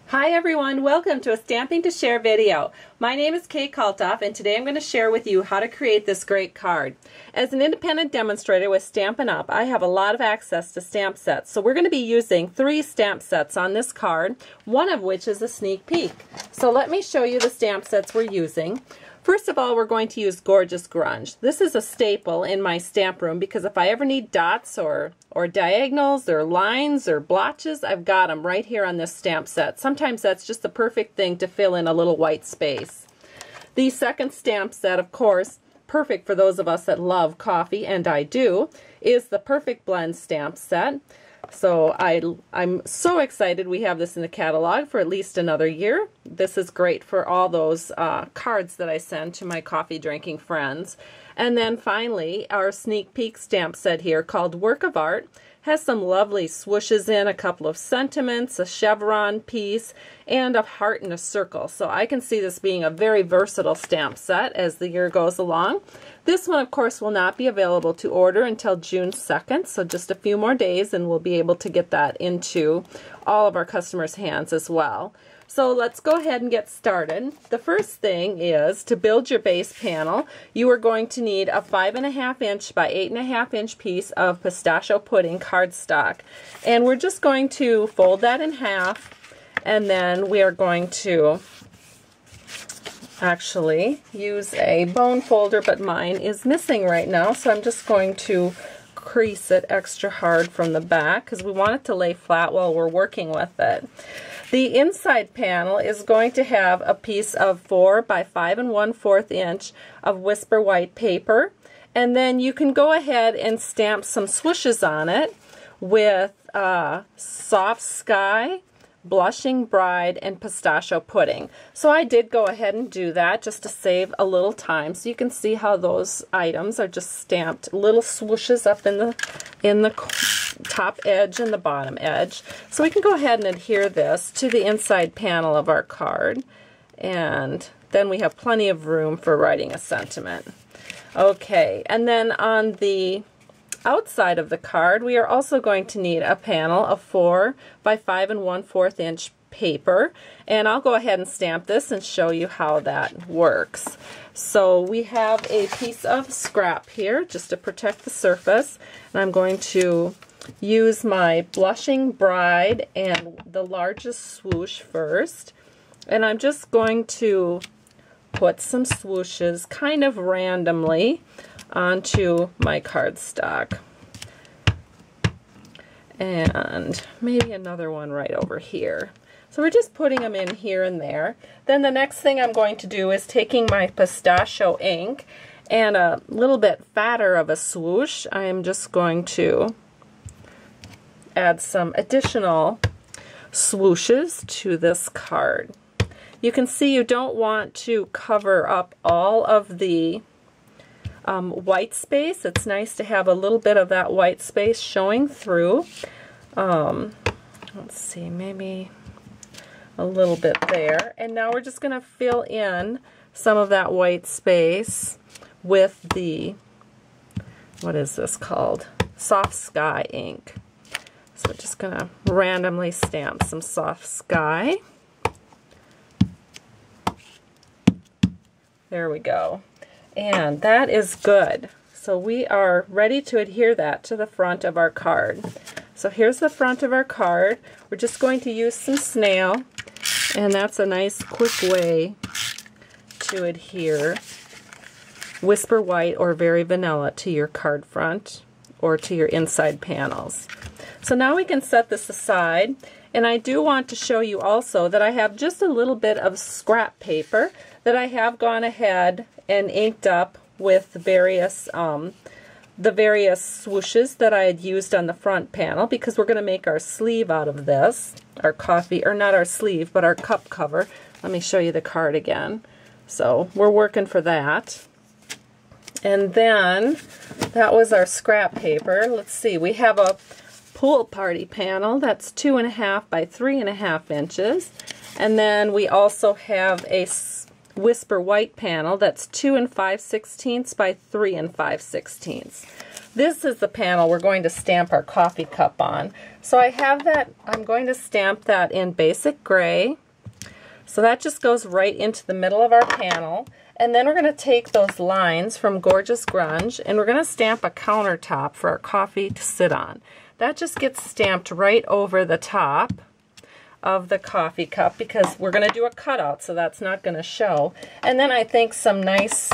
Hi everyone, welcome to a Stamping to Share video. My name is Kate Kalthoff and today I'm going to share with you how to create this great card. As an independent demonstrator with Stampin' Up, I have a lot of access to stamp sets. So we're going to be using 3 stamp sets on this card, one of which is a sneak peek. So let me show you the stamp sets we're using. First of all, we're going to use Gorgeous Grunge. This is a staple in my stamp room because if I ever need dots or diagonals or lines or blotches, I've got them right here on this stamp set. Sometimes that's just the perfect thing to fill in a little white space. The second stamp set, of course, perfect for those of us that love coffee, and I do, is the Perfect Blend stamp set. So I'm so excited we have this in the catalog for at least another year. This is great for all those cards that I send to my coffee drinking friends. And then finally, our sneak peek stamp set here called Work of Art has some lovely swooshes in, a couple of sentiments, a chevron piece, and a heart and a circle. So I can see this being a very versatile stamp set as the year goes along. This one, of course, will not be available to order until June 2nd, so just a few more days and we'll be able to get that into all of our customers' hands as well. So let's go ahead and get started. The first thing is to build your base panel. You are going to need a 5.5 inch by 8.5 inch piece of pistachio pudding cardstock. And we're just going to fold that in half, and then we are going to actually use a bone folder, but mine is missing right now, so I'm just going to crease it extra hard from the back because we want it to lay flat while we're working with it. The inside panel is going to have a piece of 4 by 5 1/4 inch of Whisper White paper, and then you can go ahead and stamp some swooshes on it with Soft Sky, Blushing Bride, and Pistachio Pudding. So I did go ahead and do that just to save a little time. So you can see how those items are just stamped little swooshes up in the top edge and the bottom edge. So we can go ahead and adhere this to the inside panel of our card, and then we have plenty of room for writing a sentiment. Okay, and then on the outside of the card, we are also going to need a panel of 4 by 5 1/4 inch paper, and I'll go ahead and stamp this and show you how that works. So we have a piece of scrap here just to protect the surface, and I'm going to use my Blushing Bride and the largest swoosh first, and I'm just going to put some swooshes kind of randomly onto my cardstock, and maybe another one right over here. So we're just putting them in here and there. Then the next thing I'm going to do is taking my pistachio ink and a little bit fatter of a swoosh. I am just going to add some additional swooshes to this card. You can see you don't want to cover up all of the white space. It's nice to have a little bit of that white space showing through. Let's see, maybe a little bit there. And now we're just going to fill in some of that white space with the, what is this called? Soft Sky ink. So we're just going to randomly stamp some Soft Sky. There we go. And that is good. So we are ready to adhere that to the front of our card. So here's the front of our card. We're just going to use some snail, and that's a nice quick way to adhere Whisper White or Very Vanilla to your card front or to your inside panels. So now we can set this aside, and I do want to show you also that I have just a little bit of scrap paper that I have gone ahead and inked up with the various swooshes that I had used on the front panel, because we're going to make our sleeve out of this, our coffee, or not our sleeve, but our cup cover. Let me show you the card again. So we're working for that. And then that was our scrap paper. Let's see, we have a pool party panel that's 2.5 by 3.5 inches. And then we also have a Whisper White panel that's 2 5/16 by 3 5/16. This is the panel we're going to stamp our coffee cup on. So I have that, I'm going to stamp that in basic gray. So that just goes right into the middle of our panel. And then we're going to take those lines from Gorgeous Grunge and we're going to stamp a countertop for our coffee to sit on. That just gets stamped right over the top of the coffee cup because we're going to do a cutout, so that's not going to show. And then I think some nice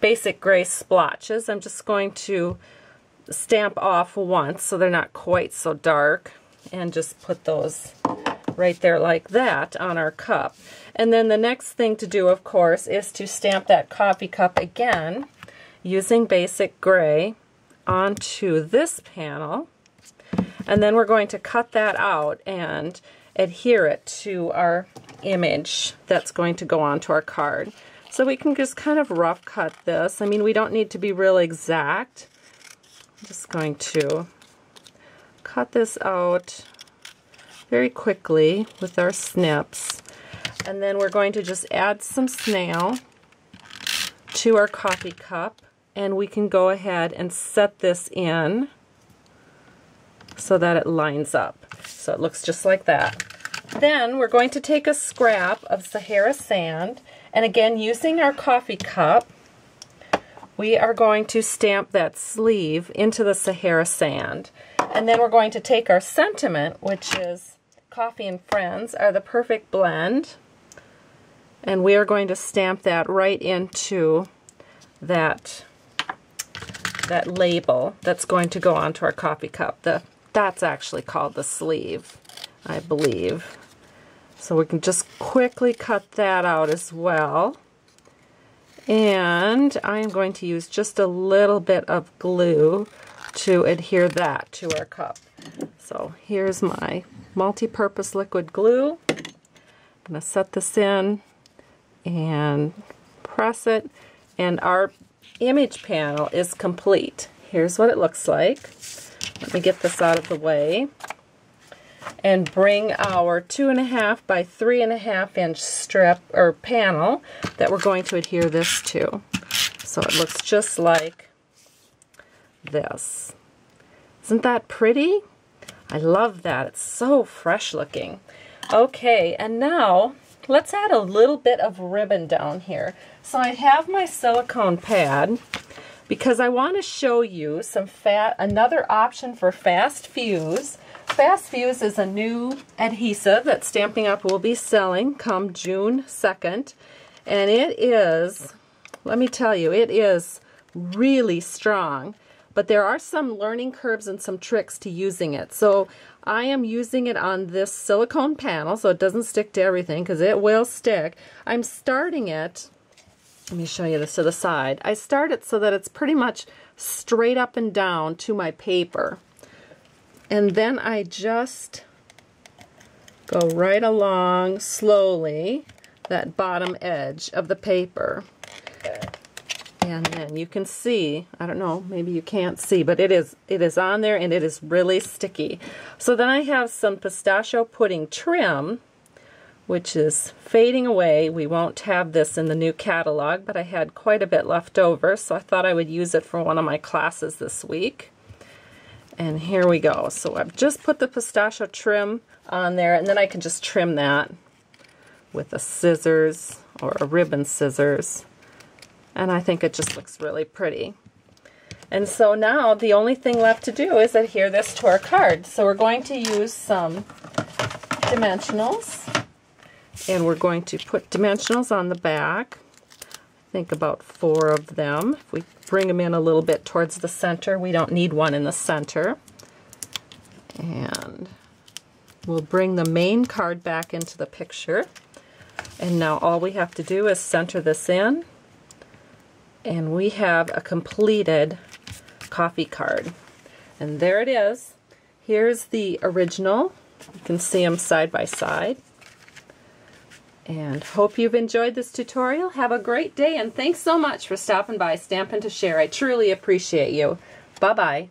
basic gray splotches I'm just going to stamp off once so they're not quite so dark, and just put those right there like that on our cup. And then the next thing to do, of course, is to stamp that coffee cup again using basic gray onto this panel. And then we're going to cut that out and adhere it to our image that's going to go onto our card. So we can just kind of rough cut this. I mean, we don't need to be real exact. I'm just going to cut this out very quickly with our snips. And then we're going to just add some snail to our coffee cup, and we can go ahead and set this in so that it lines up. So it looks just like that. Then we're going to take a scrap of Sahara sand, and again, using our coffee cup, we are going to stamp that sleeve into the Sahara sand. And then we're going to take our sentiment, which is Coffee and Friends are the perfect blend, and we are going to stamp that right into that label that's going to go onto our coffee cup. That's actually called the sleeve, I believe. So we can just quickly cut that out as well. And I'm going to use just a little bit of glue to adhere that to our cup. So here's my multi-purpose liquid glue. I'm going to set this in and press it, and our image panel is complete. Here's what it looks like. Let me get this out of the way and bring our 2.5 by 3.5 inch strip or panel that we're going to adhere this to. So it looks just like this. Isn't that pretty? I love that. It's so fresh looking. Okay, and now let's add a little bit of ribbon down here. So I have my silicone pad because I want to show you another option for Fast Fuse. Fast Fuse is a new adhesive that Stampin' Up! Will be selling come June 2nd. And it is, let me tell you, it is really strong. But there are some learning curves and some tricks to using it. So I am using it on this silicone panel so it doesn't stick to everything, because it will stick. I'm starting it, let me show you this to the side. I start it so that it's pretty much straight up and down to my paper. And then I just go right along slowly that bottom edge of the paper. And then you can see, I don't know, maybe you can't see, but it is on there and it is really sticky. So then I have some pistachio pudding trim, which is fading away. We won't have this in the new catalog, but I had quite a bit left over, so I thought I would use it for one of my classes this week. And here we go. So I've just put the pistachio trim on there, and then I can just trim that with a scissors or a ribbon scissors. And I think it just looks really pretty. And so now the only thing left to do is adhere this to our card. So we're going to use some dimensionals, and we're going to put dimensionals on the back. I think about 4 of them. If we bring them in a little bit towards the center, we don't need one in the center. And we'll bring the main card back into the picture. And now all we have to do is center this in, and we have a completed coffee card. And there it is. Here's the original. You can see them side by side. And hope you've enjoyed this tutorial. Have a great day, and thanks so much for stopping by Stampin' to Share. I truly appreciate you. Bye-bye.